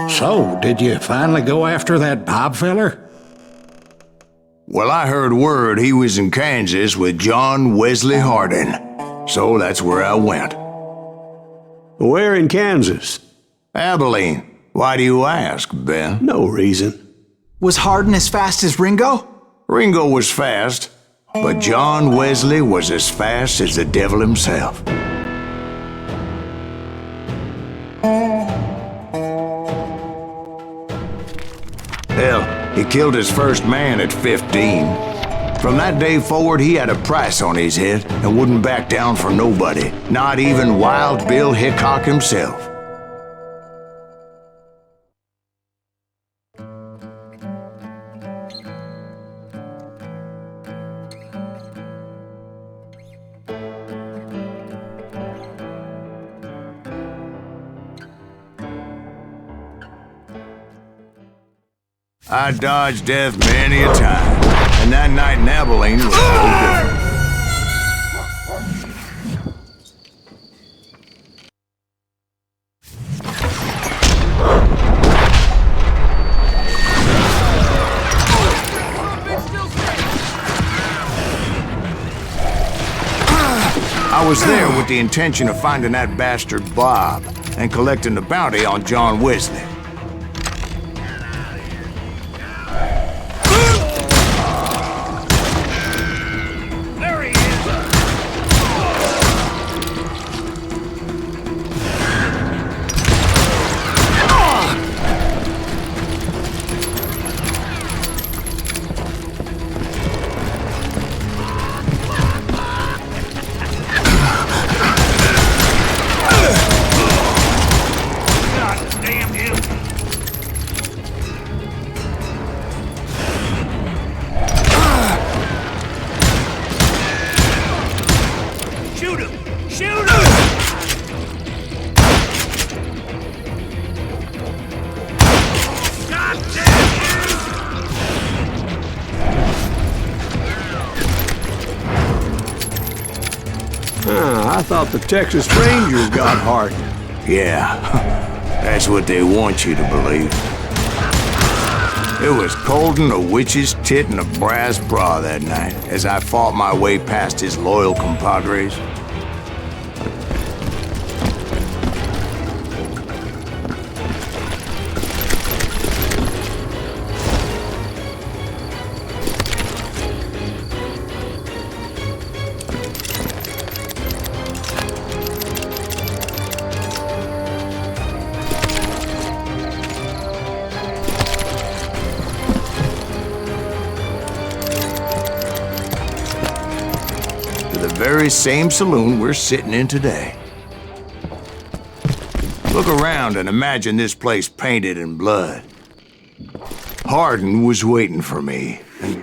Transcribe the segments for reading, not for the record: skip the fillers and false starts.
So, did you finally go after that Bob feller? Well, I heard word he was in Kansas with John Wesley Hardin, so that's where I went. Where in Kansas? Abilene. Why do you ask, Ben? No reason. Was Hardin as fast as Ringo? Ringo was fast, but John Wesley was as fast as the devil himself. Hell, he killed his first man at 15. From that day forward, he had a price on his head and wouldn't back down for nobody, not even Wild Bill Hickok himself. I dodged death many a time, and that night in Abilene was no different. I was there with the intention of finding that bastard Bob and collecting the bounty on John Wesley. I thought the Texas Rangers got Hardin. Yeah, that's what they want you to believe. It was coldin' a witch's tit and a brass bra that night as I fought my way past his loyal compadres. Very same saloon we're sitting in today. Look around and imagine this place painted in blood. Hardin was waiting for me, and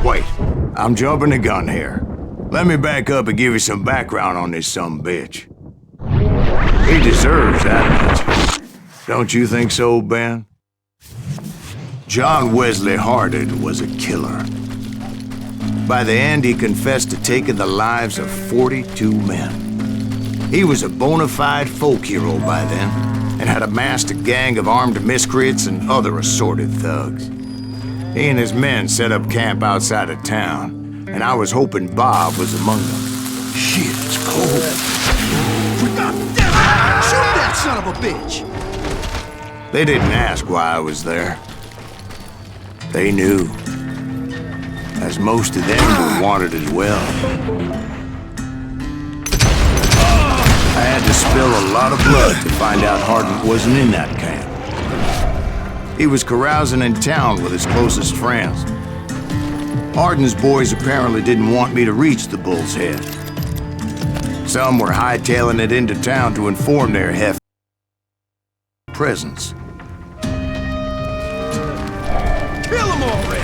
wait, I'm jumping the gun here. Let me back up and give you some background on this sumbitch. He deserves that much. Don't you think so, Ben? John Wesley Hardin was a killer. By the end, he confessed to taking the lives of 42 men. He was a bona fide folk hero by then, and had amassed a gang of armed miscreants and other assorted thugs. He and his men set up camp outside of town, and I was hoping Bob was among them. Shit, it's cold. Shoot that son of a bitch! They didn't ask why I was there. They knew, as most of them were wanted as well. I had to spill a lot of blood to find out Hardin wasn't in that camp. He was carousing in town with his closest friends. Hardin's boys apparently didn't want me to reach the Bull's Head. Some were hightailing it into town to inform their hef presence. Kill him already!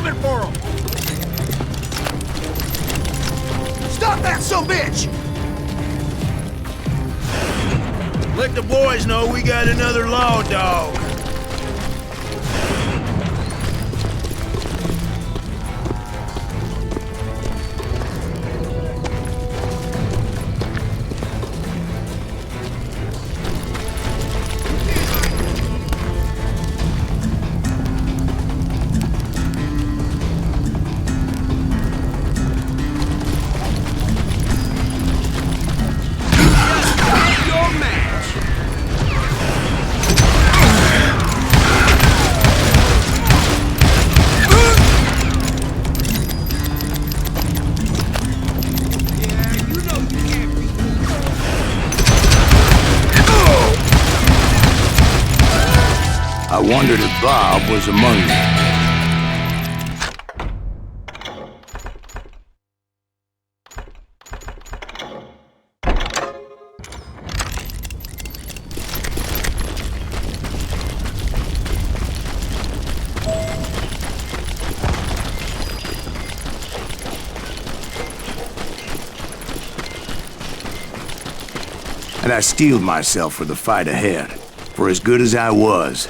coming for him! Stop that sumbitch! Let the boys know we got another law dog. I wondered if Bob was among them. And I steeled myself for the fight ahead. For as good as I was,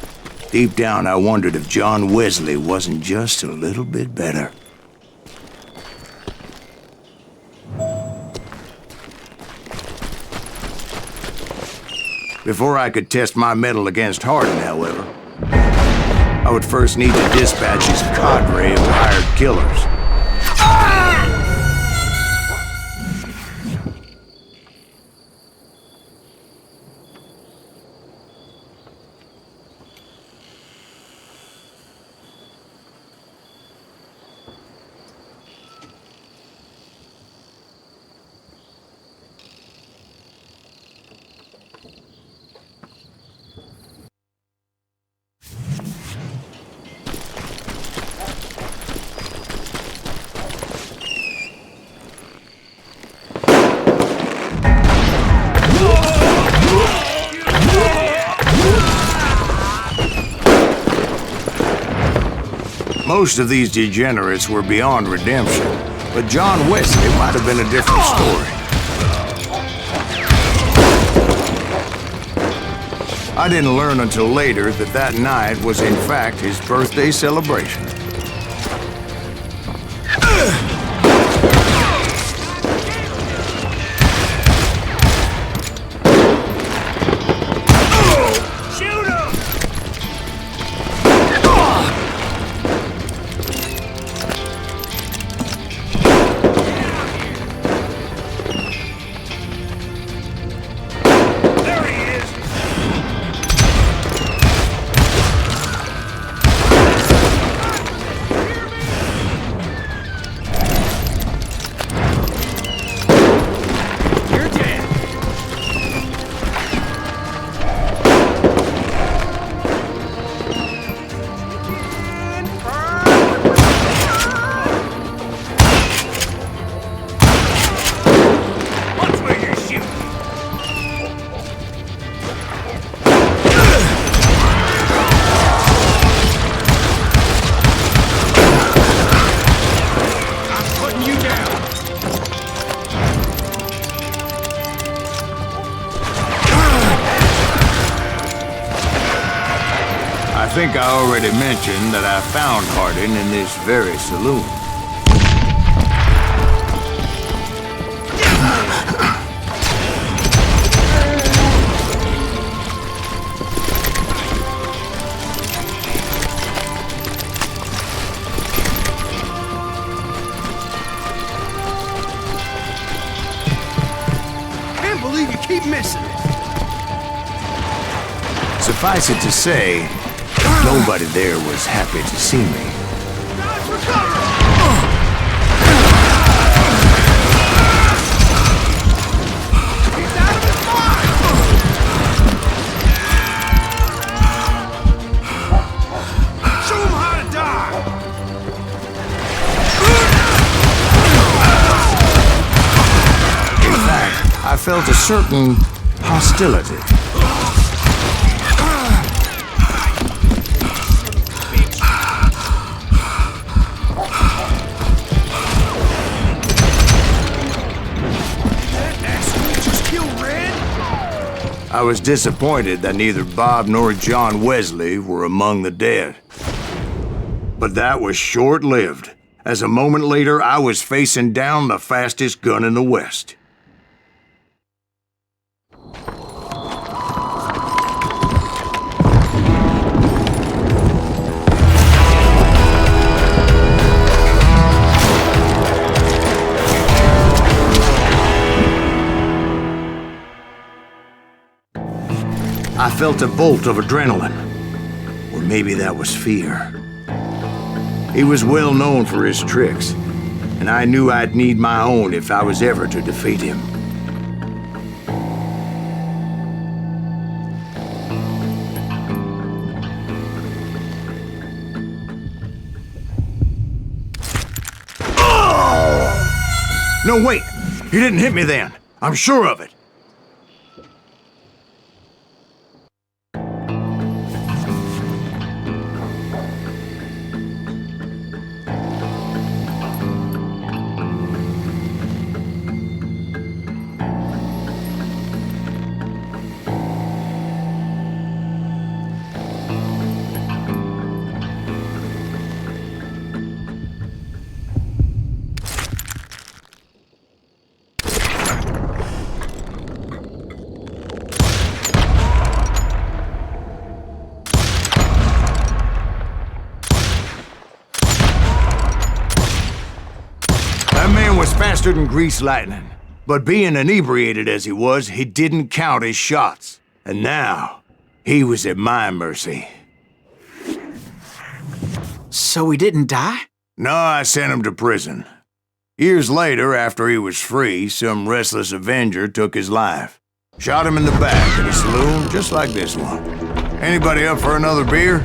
deep down I wondered if John Wesley wasn't just a little bit better. Before I could test my mettle against Hardin, however, I would first need to dispatch his cadre of hired killers. Most of these degenerates were beyond redemption, but John Wesley might have been a different story. I didn't learn until later that that night was in fact his birthday celebration. I think I already mentioned that I found Hardin in this very saloon. Can't believe you keep missing it. Suffice it to say, nobody there was happy to see me. He's out of his mind! Show him how to die! In fact, I felt a certain hostility. I was disappointed that neither Bob nor John Wesley were among the dead. But that was short-lived, as a moment later I was facing down the fastest gun in the West. I felt a bolt of adrenaline, or maybe that was fear. He was well known for his tricks, and I knew I'd need my own if I was ever to defeat him. Oh! No, wait! He didn't hit me then. I'm sure of it. Faster than grease lightning. But being inebriated as he was, he didn't count his shots. And now, he was at my mercy. So he didn't die? No, I sent him to prison. Years later, after he was free, some restless avenger took his life. Shot him in the back at a saloon just like this one. Anybody up for another beer?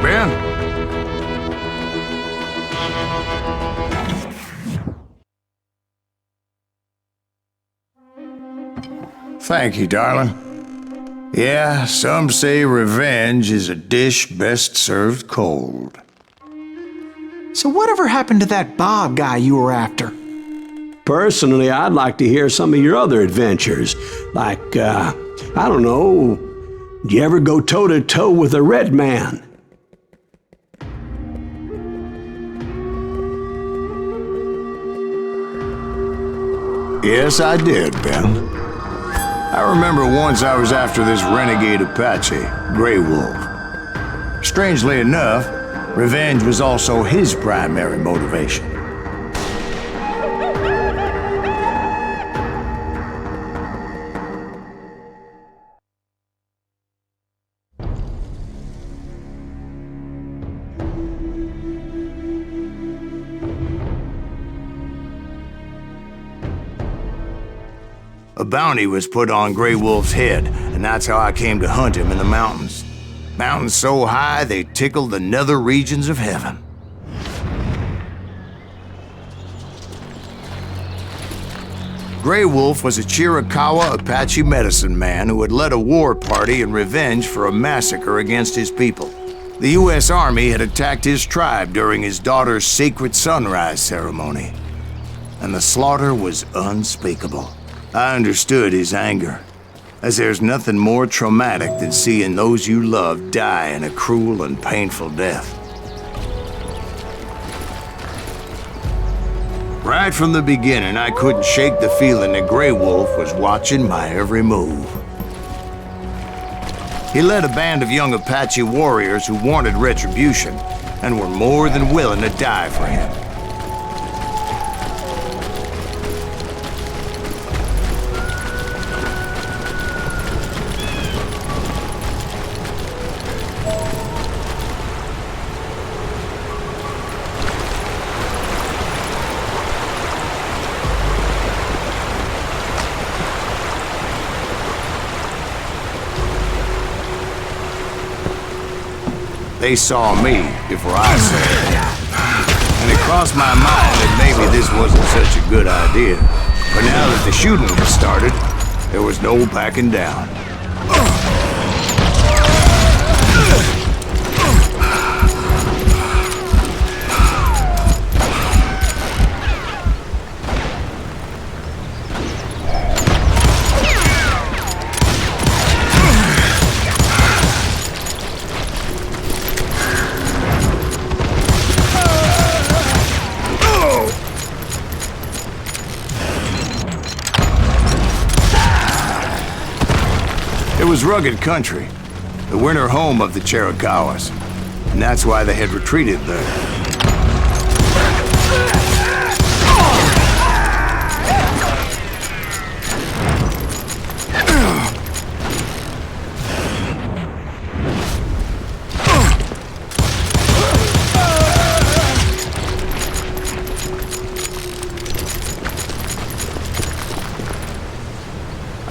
Ben? Thank you, darling. Yeah, some say revenge is a dish best served cold. So whatever happened to that Bob guy you were after? Personally, I'd like to hear some of your other adventures. Like, I don't know, did you ever go toe-to-toe with a red man? Yes, I did, Ben. I remember once I was after this renegade Apache, Grey Wolf. Strangely enough, revenge was also his primary motivation. A bounty was put on Grey Wolf's head, and that's how I came to hunt him in the mountains. Mountains so high they tickled the nether regions of heaven. Grey Wolf was a Chiricahua Apache medicine man who had led a war party in revenge for a massacre against his people. The U.S. Army had attacked his tribe during his daughter's sacred sunrise ceremony, and the slaughter was unspeakable. I understood his anger, as there's nothing more traumatic than seeing those you love die in a cruel and painful death. Right from the beginning, I couldn't shake the feeling that Grey Wolf was watching my every move. He led a band of young Apache warriors who wanted retribution and were more than willing to die for him. They saw me before I saw them. And it crossed my mind that maybe this wasn't such a good idea. But now that the shooting had started, there was no backing down. was rugged country, the winter home of the Chiricahuas, and that's why they had retreated there.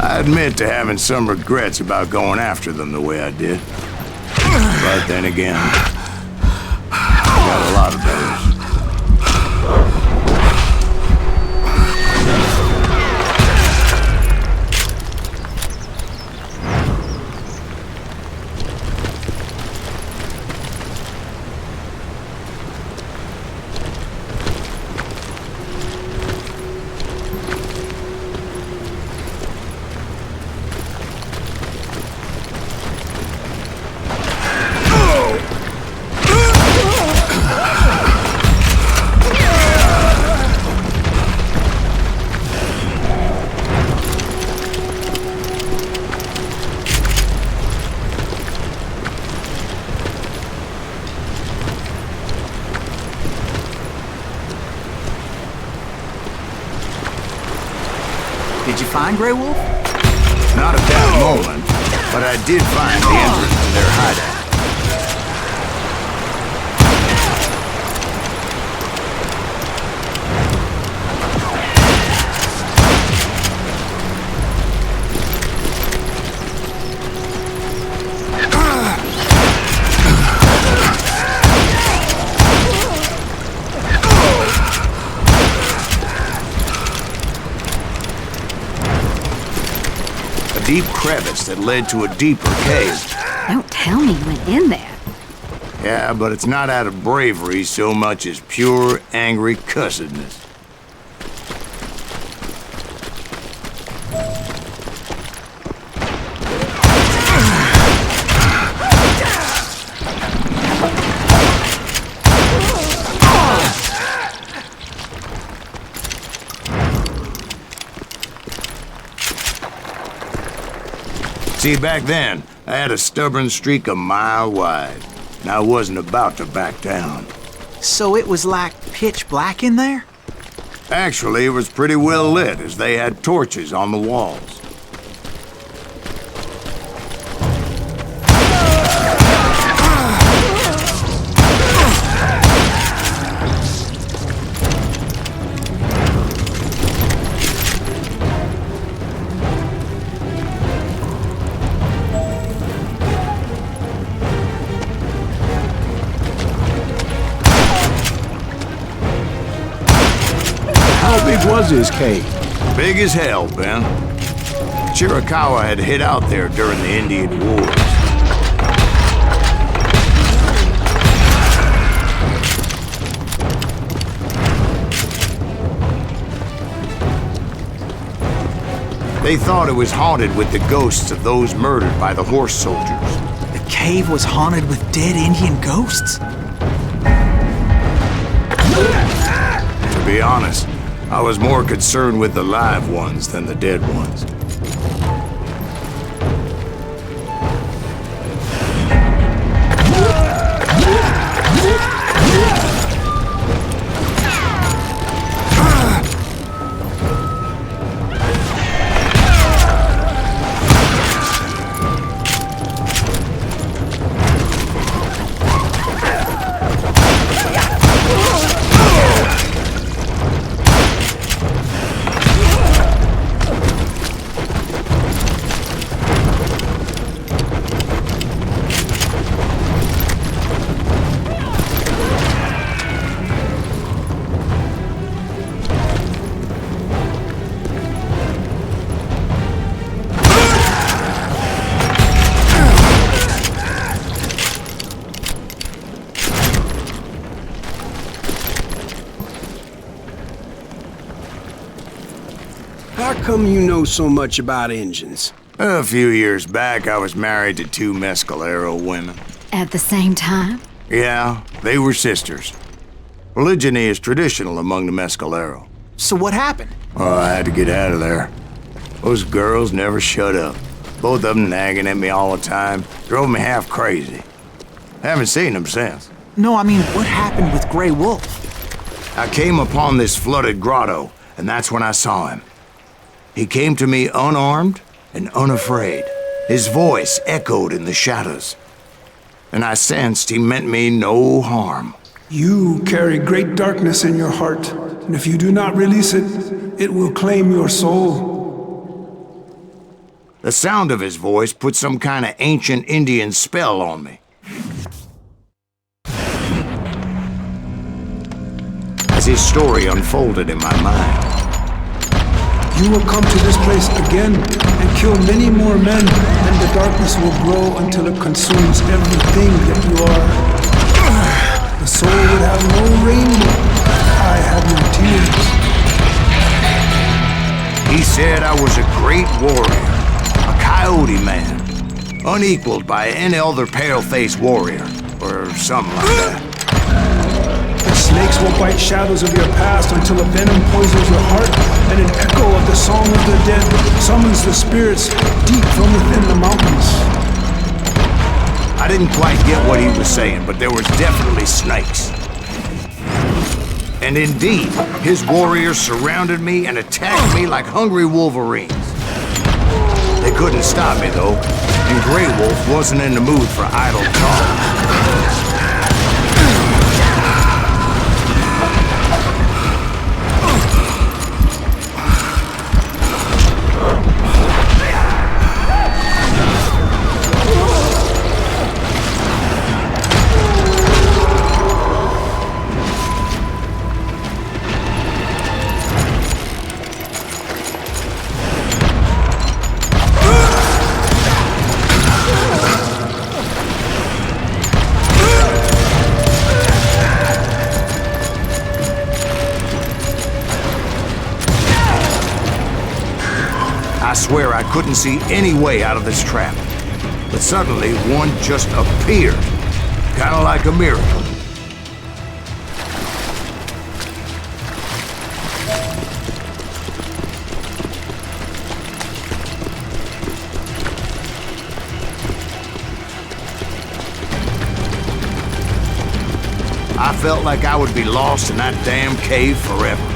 I admit to having some regrets about going after them the way I did. But then again, I got a lot of those. Did you find Grey Wolf? Not at that moment, but I did find the entrance to their hideout. Deep crevice that led to a deeper cave. Don't tell me you went in there. Yeah, but it's not out of bravery so much as pure, angry cussedness. See, back then, I had a stubborn streak a mile wide, and I wasn't about to back down. So it was like pitch black in there? Actually, it was pretty well lit, as they had torches on the walls. How big was his cave? Big as hell, Ben. Chiricahua had hid out there during the Indian Wars. They thought it was haunted with the ghosts of those murdered by the horse soldiers. The cave was haunted with dead Indian ghosts? To be honest, I was more concerned with the live ones than the dead ones. How come you know so much about engines? A few years back, I was married to two Mescalero women. At the same time? Yeah, they were sisters. Polygyny is traditional among the Mescalero. So what happened? Oh, I had to get out of there. Those girls never shut up. Both of them nagging at me all the time. Drove me half crazy. Haven't seen them since. No, I mean, what happened with Grey Wolf? I came upon this flooded grotto, and that's when I saw him. He came to me unarmed and unafraid. His voice echoed in the shadows. And I sensed he meant me no harm. You carry great darkness in your heart, and if you do not release it, it will claim your soul. The sound of his voice put some kind of ancient Indian spell on me. As his story unfolded in my mind, You will come to this place again and kill many more men, and the darkness will grow until it consumes everything that you are. The soul would have no rainbow. I have no tears. he said I was a great warrior, a coyote man, unequaled by any other pale-faced warrior, or something like that. The snakes will bite shadows of your past until a venom poisons your heart, and an echo of the song of the dead summons the spirits deep from within the mountains. I didn't quite get what he was saying, but there was definitely snakes. And indeed, his warriors surrounded me and attacked me like hungry wolverines. They couldn't stop me, though, and Grey Wolf wasn't in the mood for idle talk. I swear I couldn't see any way out of this trap. But suddenly, one just appeared. Kind of like a miracle. I felt like I would be lost in that damn cave forever.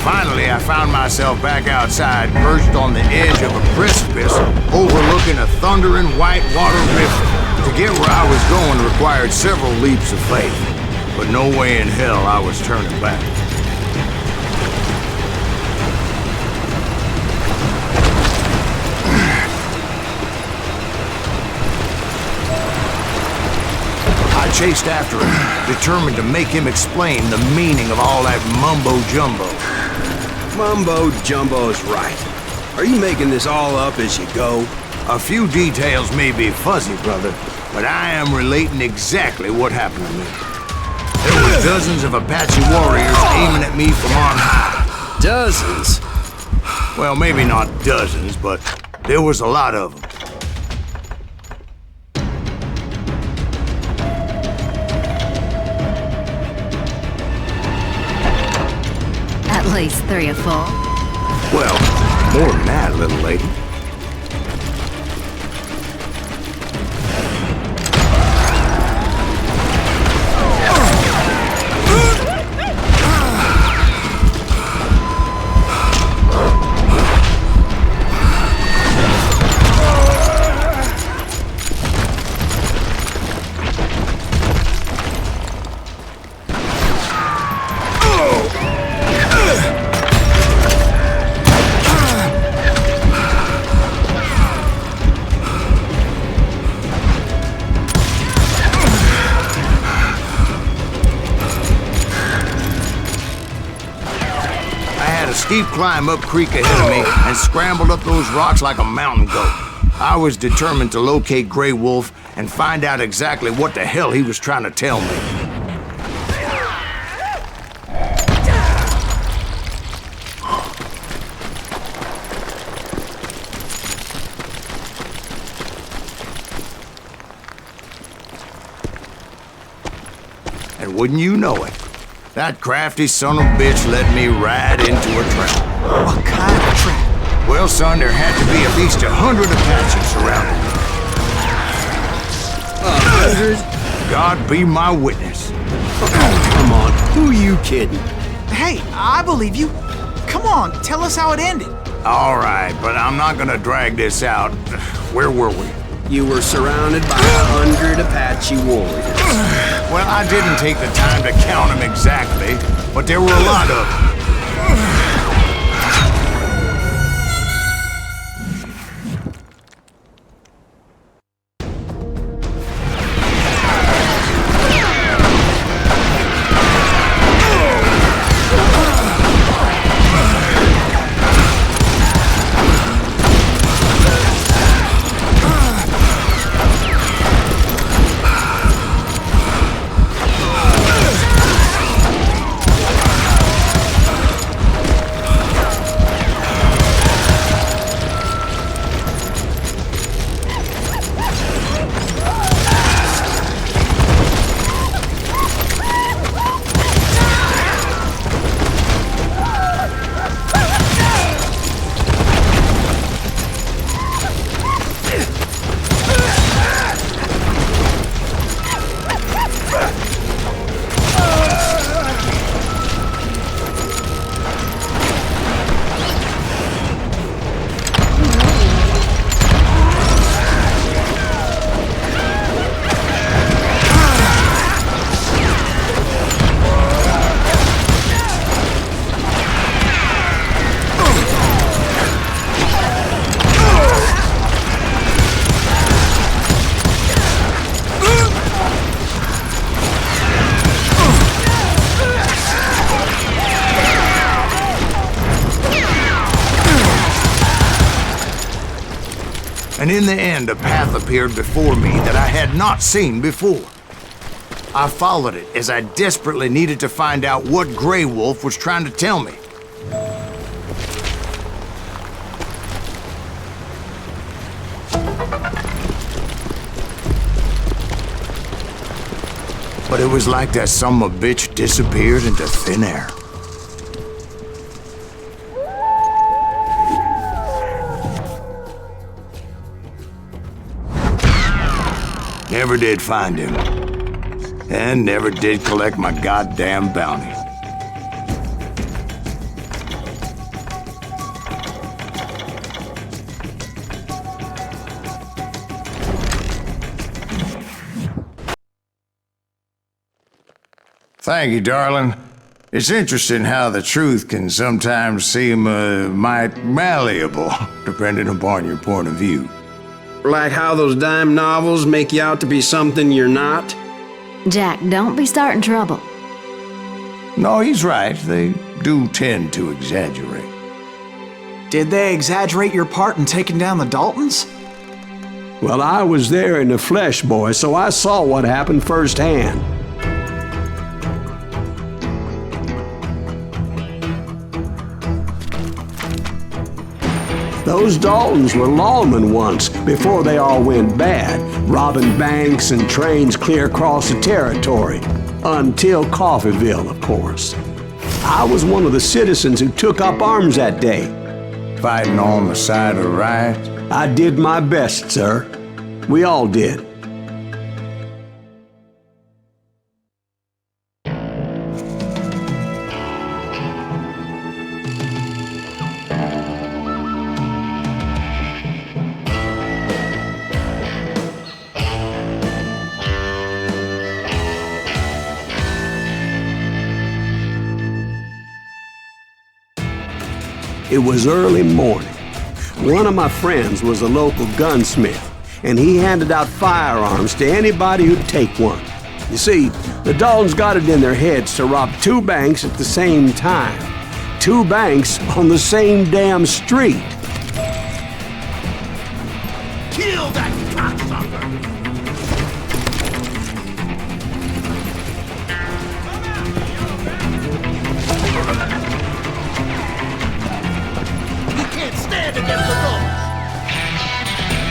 Finally, I found myself back outside, perched on the edge of a precipice, overlooking a thundering white water river. To get where I was going required several leaps of faith, but no way in hell I was turning back. I chased after him, determined to make him explain the meaning of all that mumbo-jumbo. Mumbo-jumbo's right. Are you making this all up as you go? A few details may be fuzzy, brother, but I am relating exactly what happened to me. There were dozens of Apache warriors aiming at me from on high. Dozens? Well, maybe not dozens, but there was a lot of them. At least 3 or 4. Well, more than that, little lady. Steep climb up creek ahead of me and scrambled up those rocks like a mountain goat. I was determined to locate Grey Wolf and find out exactly what the hell he was trying to tell me. And wouldn't you know it, that crafty son of a bitch led me right into a trap. What kind of trap? Well, son, there had to be at least 100 Apaches surrounding me. 100? God be my witness. Oh, come on. Who you kidding? Hey, I believe you. Come on, tell us how it ended. All right, but I'm not gonna drag this out. Where were we? You were surrounded by 100 Apache warriors. Well, I didn't take the time to count them exactly, but there were a lot of them. And in the end, a path appeared before me that I had not seen before. I followed it as I desperately needed to find out what Grey Wolf was trying to tell me. But it was like that son of a bitch disappeared into thin air. Never did find him. And never did collect my goddamn bounty. Thank you, darling. It's interesting how the truth can sometimes seem might malleable, depending upon your point of view. Like how those dime novels make you out to be something you're not? Jack, don't be starting trouble. No, he's right. They do tend to exaggerate. Did they exaggerate your part in taking down the Daltons? Well, I was there in the flesh, boy, so I saw what happened firsthand. Those Daltons were lawmen once, before they all went bad, robbing banks and trains clear across the territory. Until Coffeeville, of course. I was one of the citizens who took up arms that day. Fighting on the side of right? I did my best, sir. We all did. It was early morning. One of my friends was a local gunsmith, and he handed out firearms to anybody who'd take one. You see, the Daltons got it in their heads to rob two banks at the same time. Two banks on the same damn street. Kill that cocksucker!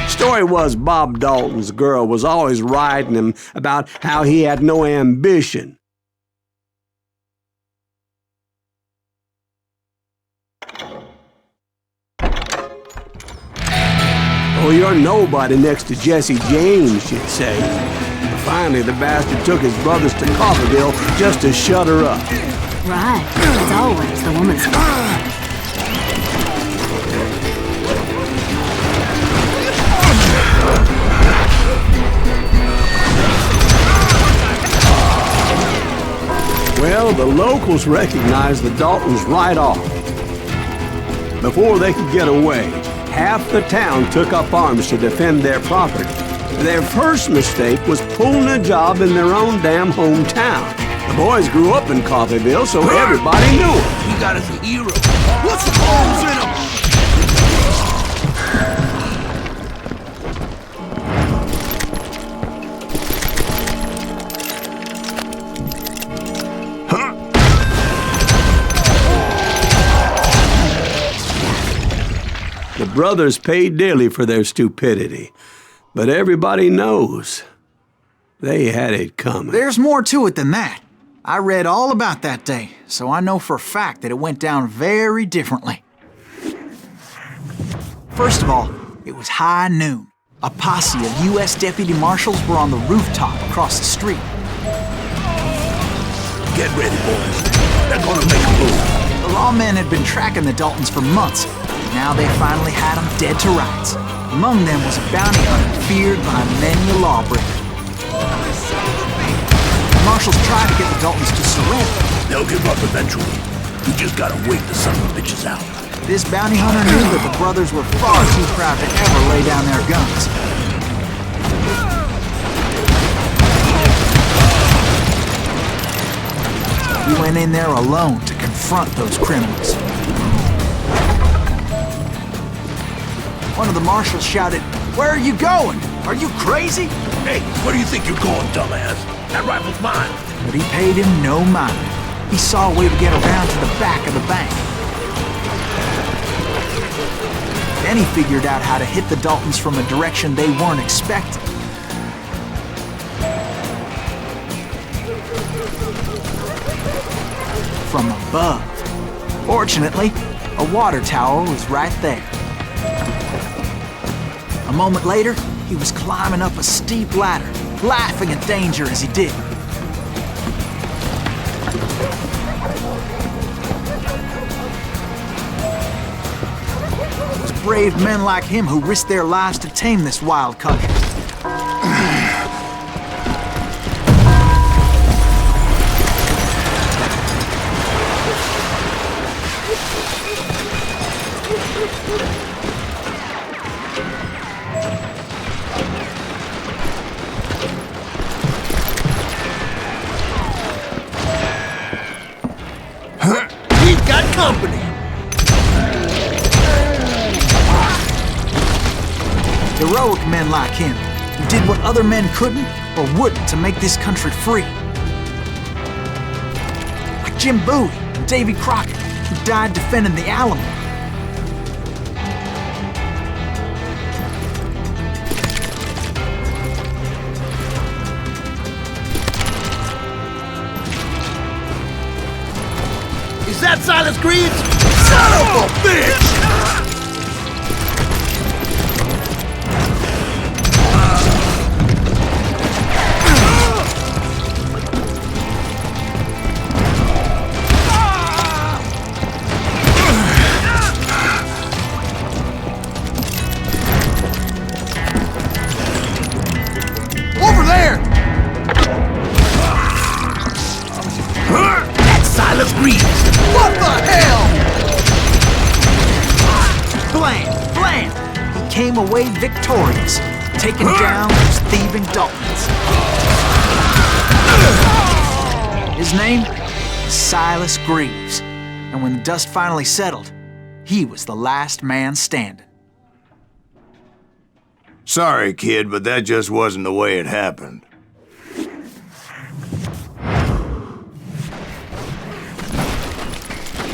Story was Bob Dalton's girl was always riding him about how he had no ambition. Well, you're nobody next to Jesse James, you'd say. Finally, the bastard took his brothers to Coffeeville just to shut her up. Right. It's always the woman's fault. Well, the locals recognized the Daltons right off. Before they could get away, half the town took up arms to defend their property. Their first mistake was pulling a job in their own damn hometown. The boys grew up in Coffeeville, so everybody knew him. You got us a hero. What's the holes in him? The brothers paid dearly for their stupidity, but everybody knows they had it coming. There's more to it than that. I read all about that day, so I know for a fact that it went down very differently. First of all, it was high noon. A posse of U.S. deputy marshals were on the rooftop across the street. Get ready, boys. They're gonna make a move. The lawmen had been tracking the Daltons for months. Now they finally had them dead to rights. Among them was a bounty hunter feared by many a lawbreaker. The marshals tried to get the Daltons to surrender. They'll give up eventually. We just gotta wait the son of bitches out. This bounty hunter knew that the brothers were far too proud to ever lay down their guns. He went in there alone to confront those criminals. One of the marshals shouted, "Where are you going? Are you crazy?" Hey, where do you think you're going, dumbass? That rifle's mine. But he paid him no mind. He saw a way to get around to the back of the bank. Then he figured out how to hit the Daltons from a direction they weren't expecting. From above. Fortunately, a water tower was right there. A moment later, he was climbing up a steep ladder, laughing at danger as he did. It was brave men like him who risked their lives to tame this wild country. We've got company. Heroic men like him, who did what other men couldn't or wouldn't to make this country free. Like Jim Bowie and Davy Crockett, who died defending the Alamo. Is that Silas Greaves? Son of a bitch! Over there! That's Silas Greaves! What the hell? Blam! Blam! He came away victorious, taking down those thieving Daltons. His name? Silas Greaves. And when the dust finally settled, he was the last man standing. Sorry, kid, but that just wasn't the way it happened.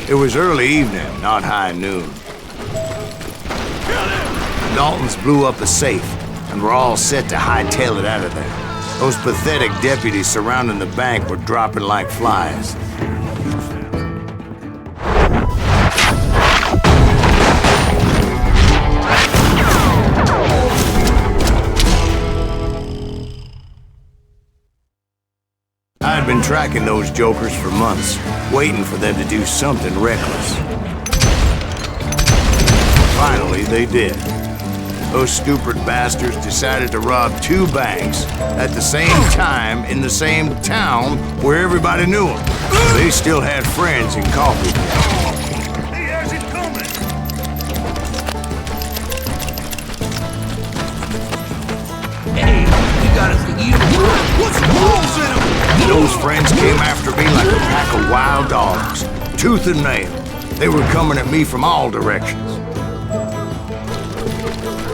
It was early evening, not high noon. The Daltons blew up a safe, and were all set to hightail it out of there. Those pathetic deputies surrounding the bank were dropping like flies. tracking those jokers for months, waiting for them to do something reckless. Finally, they did. Those stupid bastards decided to rob 2 banks at the same time in the same town where everybody knew them. They still had friends in coffee. He has it coming! Hey, he got us to eat him. What's the holes in him? Those friends came after me like a pack of wild dogs, tooth and nail. They were coming at me from all directions.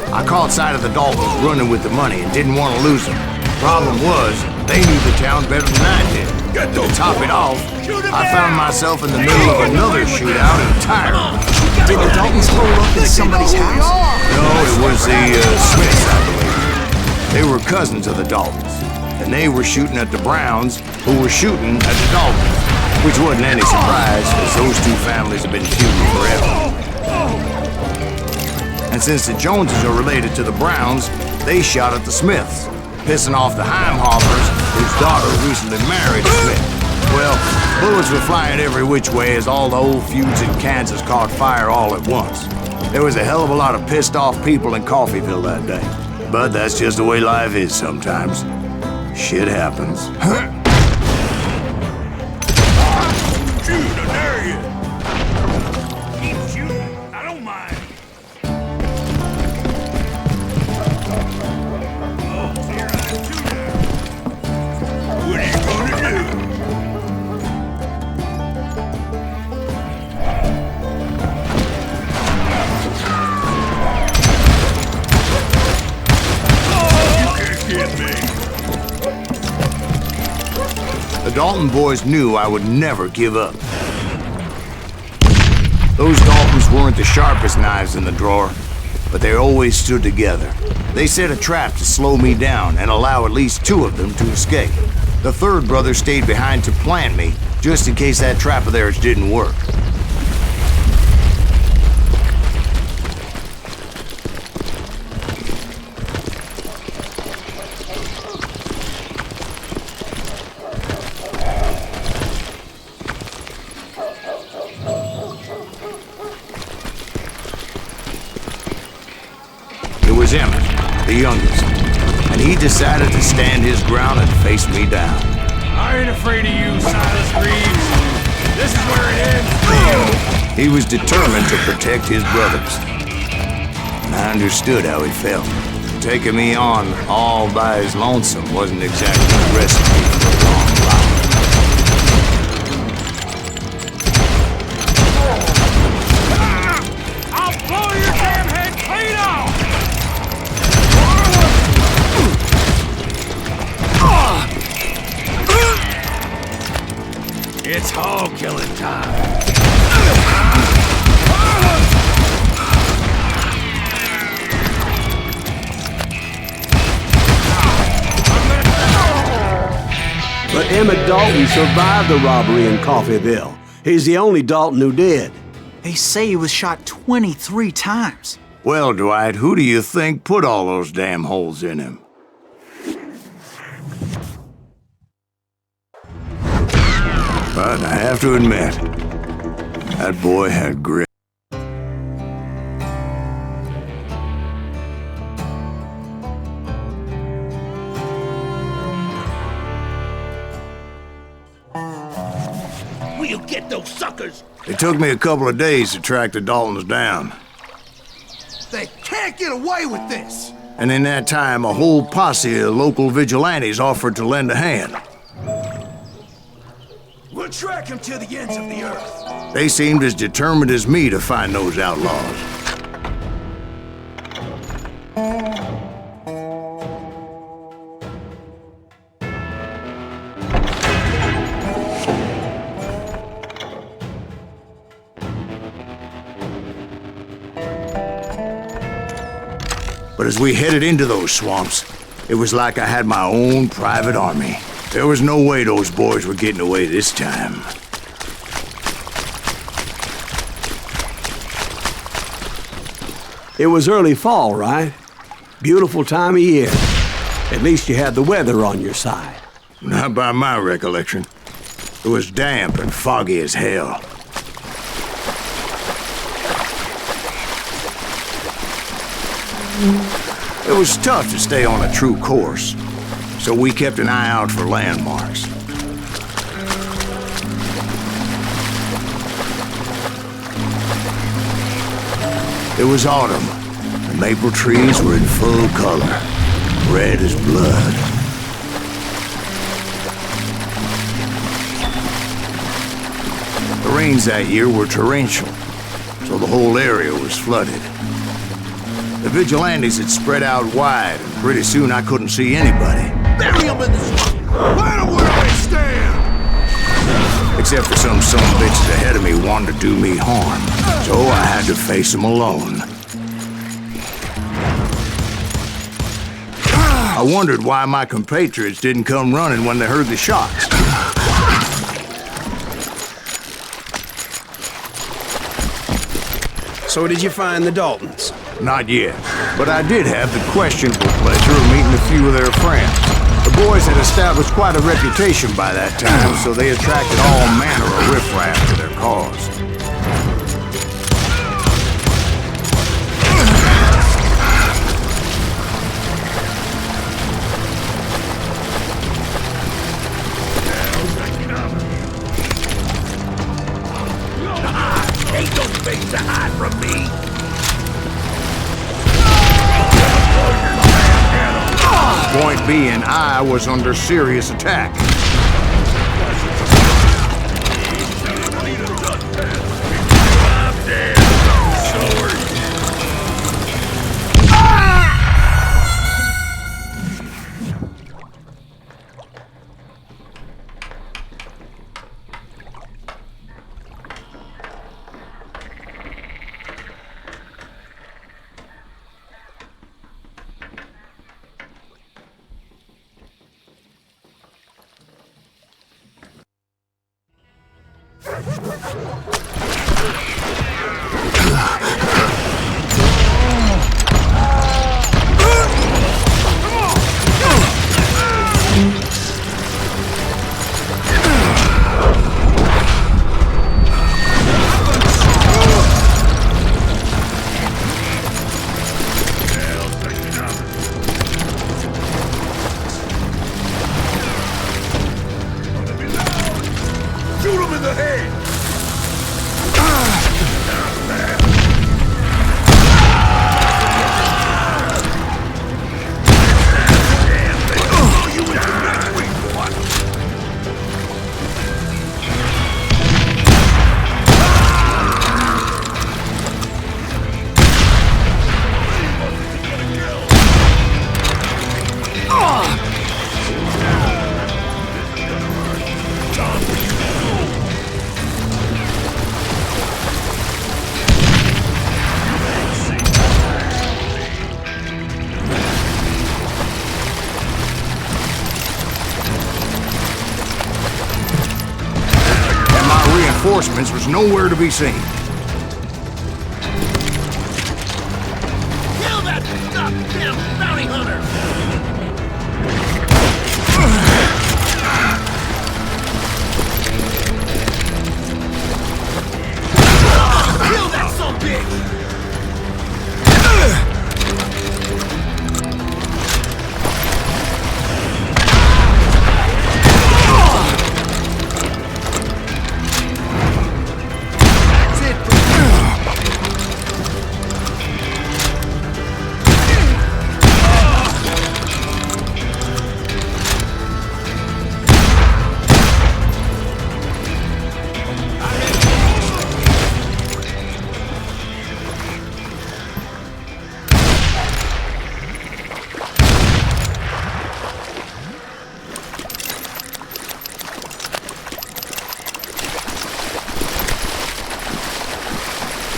I caught sight of the Daltons running with the money and didn't want to lose them. Problem was, they knew the town better than I did. To top it off, I found myself in the middle of another shootout entirely. Did the Daltons pull up in somebody's house? No, it was the Smiths, I believe. They were cousins of the Daltons, and they were shooting at the Browns, who were shooting at the Daltons, which wasn't any surprise, as those 2 families have been feuding forever. And since the Joneses are related to the Browns, they shot at the Smiths, pissing off the Heimhoffers, whose daughter recently married a Smith. Well, bullets were flying every which way as all the old feuds in Kansas caught fire all at once. There was a hell of a lot of pissed off people in Coffeyville that day. But that's just the way life is sometimes. Shit happens. Shoot, I dare you! Keep shooting, I don't mind. What are you gonna do? Oh, you can't get me. The Dalton boys knew I would never give up. Those Daltons weren't the sharpest knives in the drawer, but they always stood together. They set a trap to slow me down and allow at least 2 of them to escape. The 3rd brother stayed behind to plant me, just in case that trap of theirs didn't work. It was Emmett, the youngest, and he decided to stand his ground and face me down. I ain't afraid of you, Silas Reeves. This is where it ends for you. He was determined to protect his brothers. And I understood how he felt. Taking me on all by his lonesome wasn't exactly a recipe for a long life. I'll blow your damn head clean off! It's hog killing time. But Emmett Dalton survived the robbery in Coffeyville. He's the only Dalton who did. They say he was shot 23 times. Well, Dwight, who do you think put all those damn holes in him? But I have to admit, that boy had grit. We'll get those suckers! It took me a couple of days to track the Daltons down. They can't get away with this! And in that time, a whole posse of local vigilantes offered to lend a hand. We'll track him to the ends of the earth. They seemed as determined as me to find those outlaws. But as we headed into those swamps, it was like I had my own private army. There was no way those boys were getting away this time. It was early fall, right? Beautiful time of year. At least you had the weather on your side. Not by my recollection. It was damp and foggy as hell. It was tough to stay on a true course, so we kept an eye out for landmarks. It was autumn. The maple trees were in full color, red as blood. The rains that year were torrential, so the whole area was flooded. The vigilantes had spread out wide, and pretty soon I couldn't see anybody. Bury him in the swamp! Right where I stand! Except for some son of bitches ahead of me wanting to do me harm, so I had to face them alone. I wondered why my compatriots didn't come running when they heard the shots. So did you find the Daltons? Not yet, but I did have the questionable pleasure of meeting a few of their friends. The boys had established quite a reputation by that time, so they attracted all manner of riffraff to their cause. Ain't no space to hide from me! Point being, I was under serious attack. Shoot him in the head! Reinforcements was nowhere to be seen. Kill that goddamn bounty hunter! Kill that son of a bitch!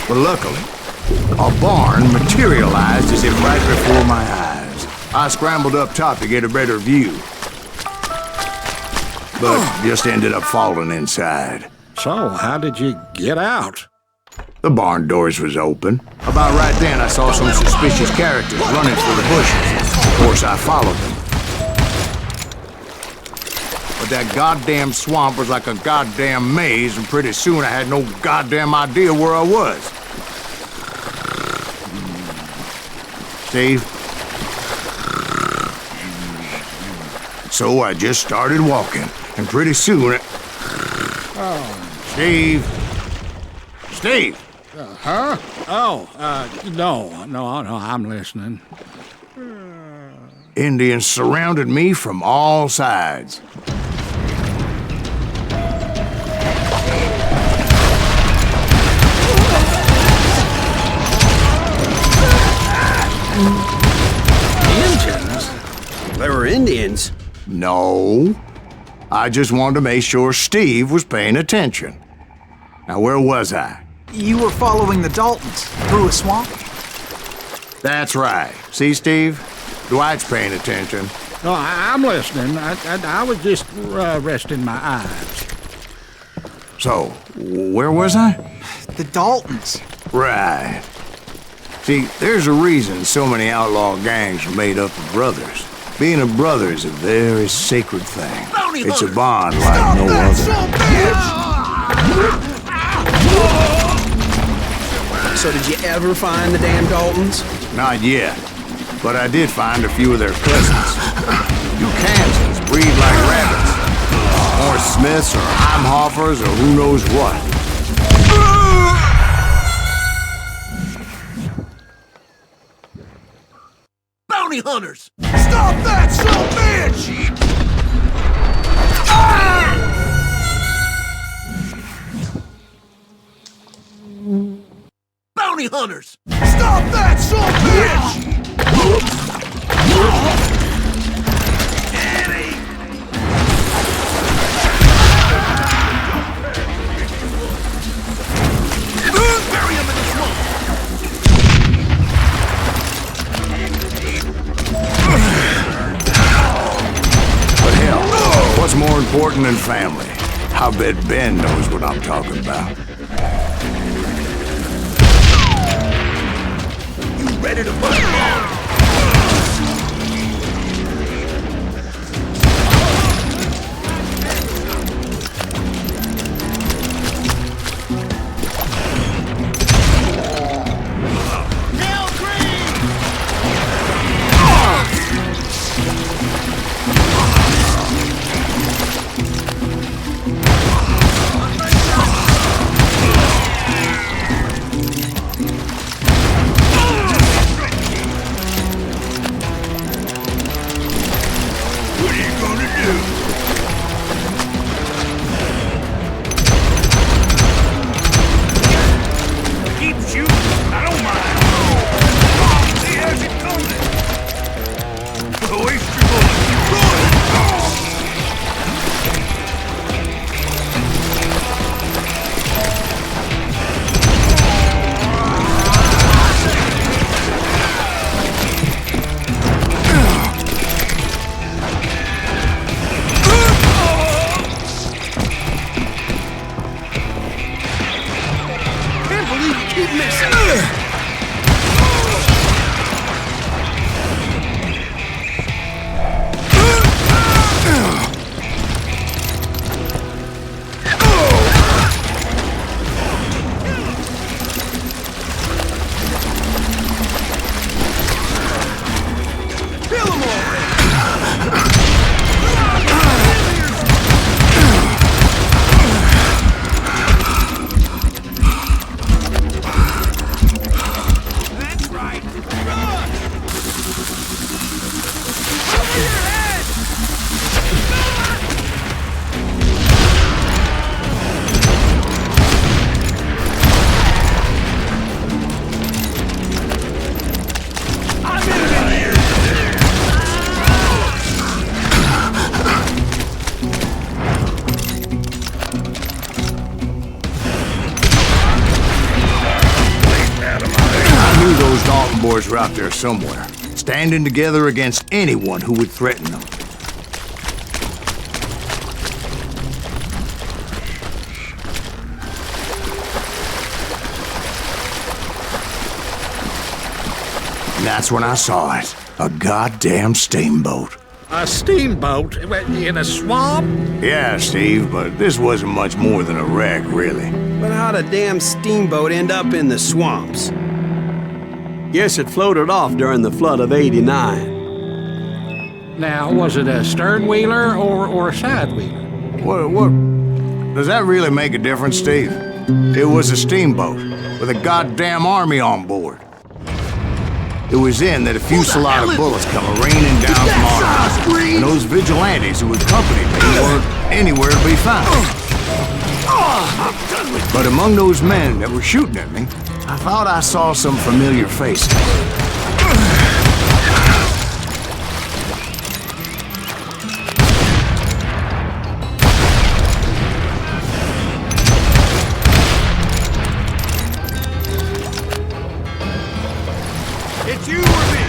But luckily, a barn materialized as if right before my eyes. I scrambled up top to get a better view, but just ended up falling inside. So, how did you get out? The barn doors was open. About right then, I saw some suspicious characters running for the bushes. Of course, I followed them. But but that goddamn swamp was like a goddamn maze, and pretty soon I had no goddamn idea where I was. Steve? So I just started walking, and pretty soon Steve? Steve! Huh? Oh, no, I'm listening. Indians surrounded me from all sides. Indians? They were Indians? No. I just wanted to make sure Steve was paying attention. Now, where was I? You were following the Daltons through a swamp? That's right. See, Steve? Dwight's paying attention. No, I'm listening. I was just resting my eyes. So, where was I? The Daltons. Right. See, there's a reason so many outlaw gangs are made up of brothers. Being a brother is a very sacred thing. It's a bond like no other. So did you ever find the damn Daltons? Not yet, but I did find a few of their cousins. You Kansans breed like rabbits. Or Smiths or Heimhoffers or who knows what. Bounty hunters! Stop that, son of a bitch! Bounty hunters! Stop that, son of a bitch! Bury him in the swamp! But hell, what's more important than family? I bet Ben knows what I'm talking about. Ready to fight? Boys were out there somewhere, standing together against anyone who would threaten them. And that's when I saw it. A goddamn steamboat. A steamboat in a swamp? Yeah, Steve, but this wasn't much more than a wreck, really. But how'd a damn steamboat end up in the swamps? Guess it floated off during the flood of '89. Now, was it a stern wheeler or a side wheeler? What? Does that really make a difference, Steve? It was a steamboat with a goddamn army on board. It was then that a fusillade of bullets come raining down from our house, and those vigilantes who accompanied me weren't anywhere to be found. But among those men that were shooting at me, I thought I saw some familiar faces. It's you or me!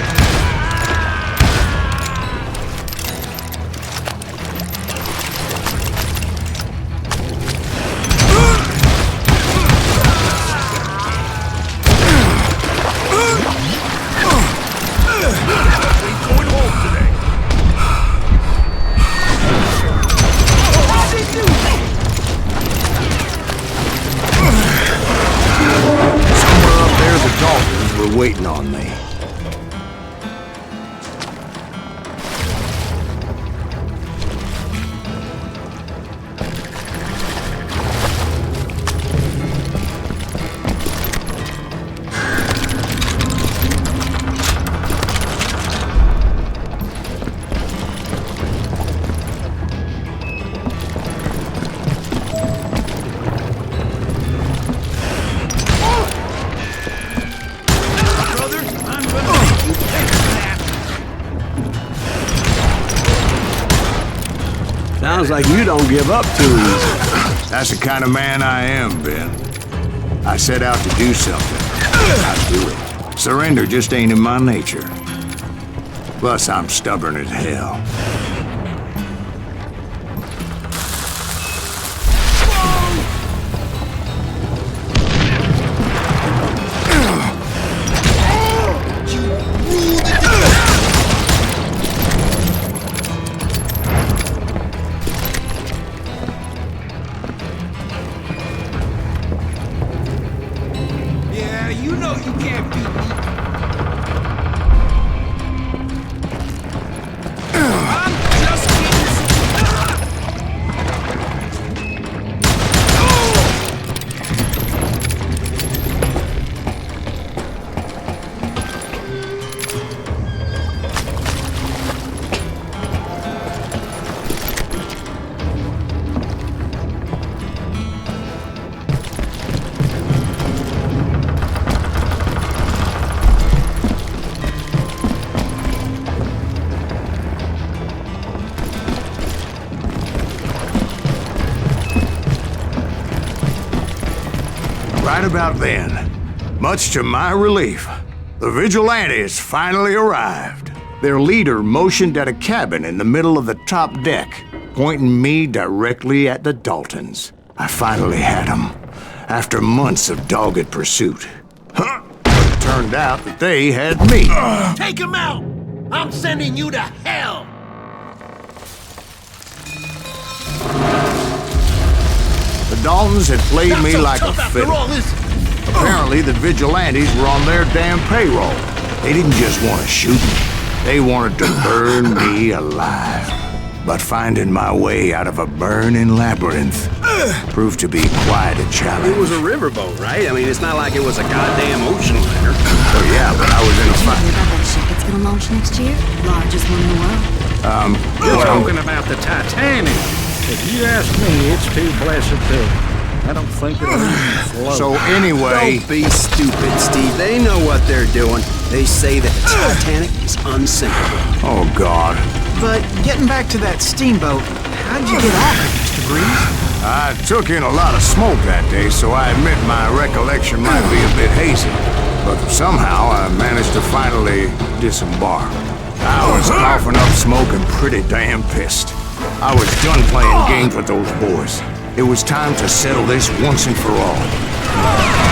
Somewhere up there, the Daltons were waiting on me. Sounds like you don't give up too easy. That's the kind of man I am, Ben. I set out to do something. I do it. Surrender just ain't in my nature. Plus, I'm stubborn as hell. You know you can't beat me. I'm just Right about then, much to my relief, the vigilantes finally arrived. Their leader motioned at a cabin in the middle of the top deck, pointing me directly at the Daltons. I finally had them, after months of dogged pursuit. But it turned out that they had me. take him out! I'm sending you to hell! The Daltons had played me like a fiddle. Apparently, the vigilantes were on their damn payroll. They didn't just want to shoot me. They wanted to burn me alive. But finding my way out of a burning labyrinth proved to be quite a challenge. It was a riverboat, right? I mean, it's not like it was a goddamn ocean liner. Oh, yeah, but I was in a Did you fight. hear about that ship that's gonna launch next year? Largest one in the world. You're talking about the Titanic. If you ask me, it's too blessed to. I don't think it'll even float. So anyway, Don't be stupid, Steve. They know what they're doing. They say that the Titanic is unsinkable. oh God, But getting back to that steamboat, how'd you get off it, Mr. Breeze? I took in a lot of smoke that day, so I admit my recollection might be a bit hazy. But somehow I managed to finally disembark. I was coughing up smoke and pretty damn pissed. I was done playing games with those boys. It was time to settle this once and for all.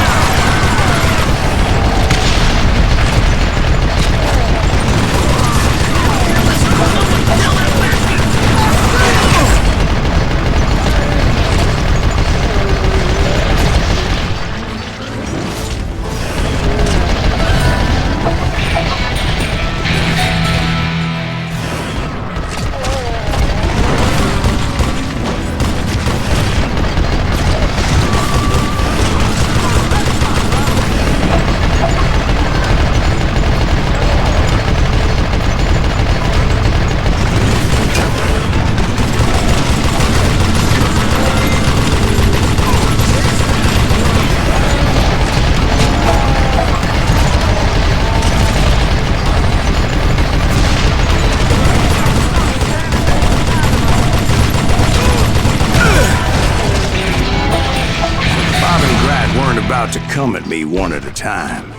about to come at me one at a time.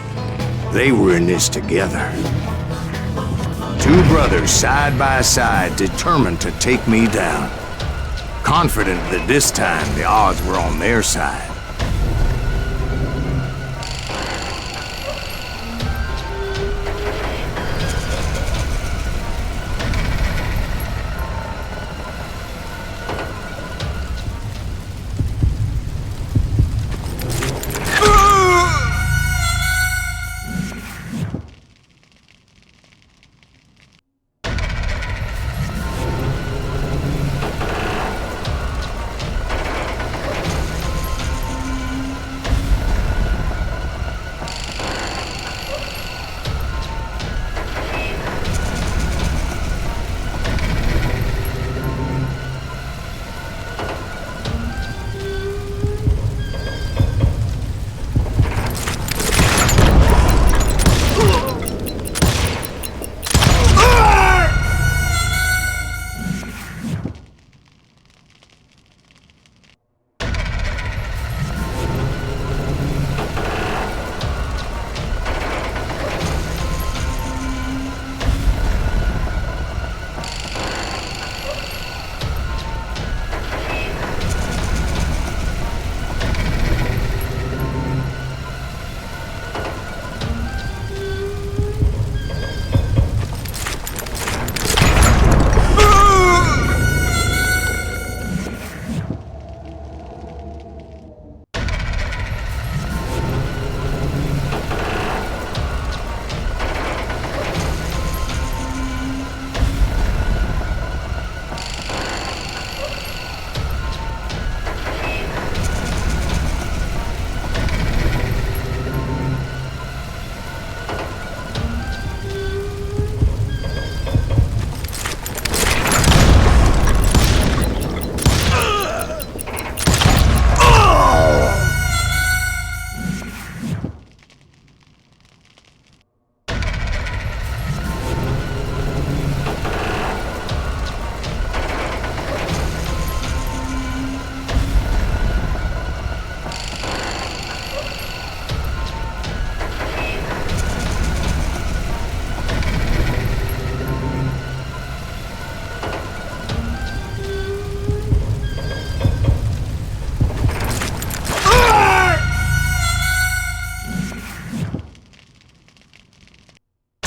They were in this together. Two brothers side by side, determined to take me down. Confident that this time the odds were on their side.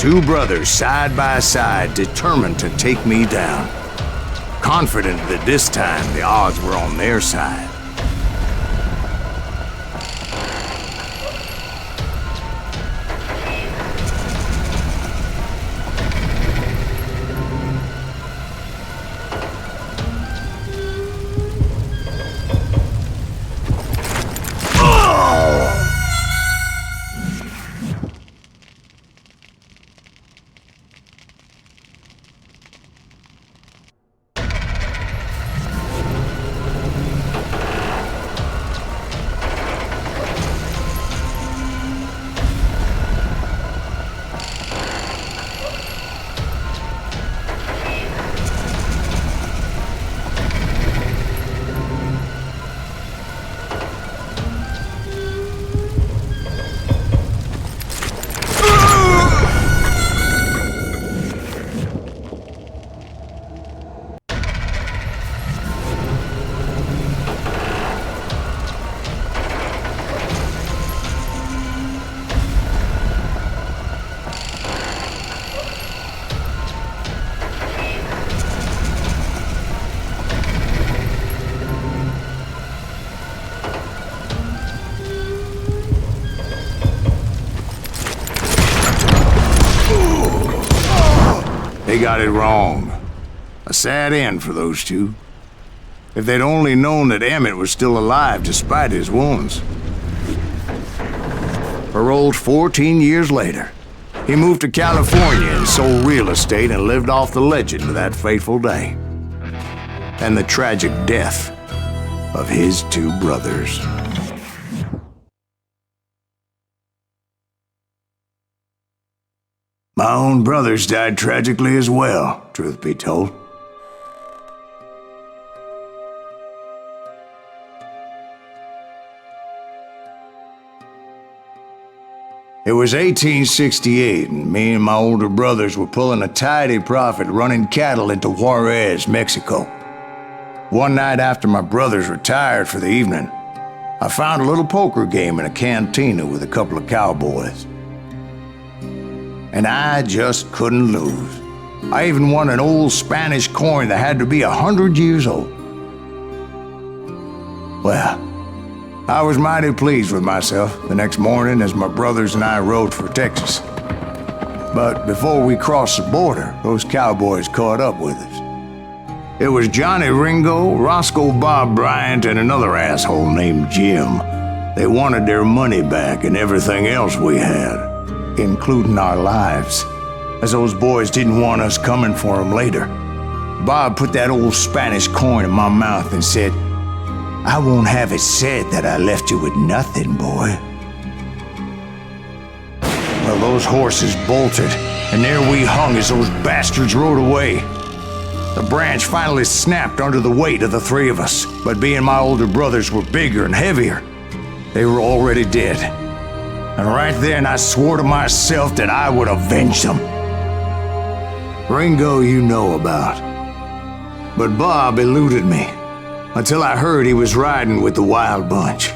Two brothers side by side, determined to take me down. Confident that this time the odds were on their side. They got it wrong. A sad end for those two. If they'd only known that Emmett was still alive despite his wounds. Paroled 14 years later, he moved to California and sold real estate and lived off the legend of that fateful day. And the tragic death of his two brothers. My own brothers died tragically as well, truth be told. It was 1868, and me and my older brothers were pulling a tidy profit running cattle into Juarez, Mexico. One night after my brothers retired for the evening, I found a little poker game in a cantina with a couple of cowboys. And I just couldn't lose. I even won an old Spanish coin that had to be 100 years old. Well, I was mighty pleased with myself the next morning as my brothers and I rode for Texas. But before we crossed the border, those cowboys caught up with us. It was Johnny Ringo, Roscoe Bob Bryant, and another asshole named Jim. They wanted their money back and everything else we had, including our lives, as those boys didn't want us coming for them later. Bob put that old Spanish coin in my mouth and said, "I won't have it said that I left you with nothing, boy." Well, those horses bolted, and there we hung as those bastards rode away. The branch finally snapped under the weight of the three of us, but being my older brothers were bigger and heavier, they were already dead. And right then I swore to myself that I would avenge them. Ringo you know about. But Bob eluded me, until I heard he was riding with the Wild Bunch.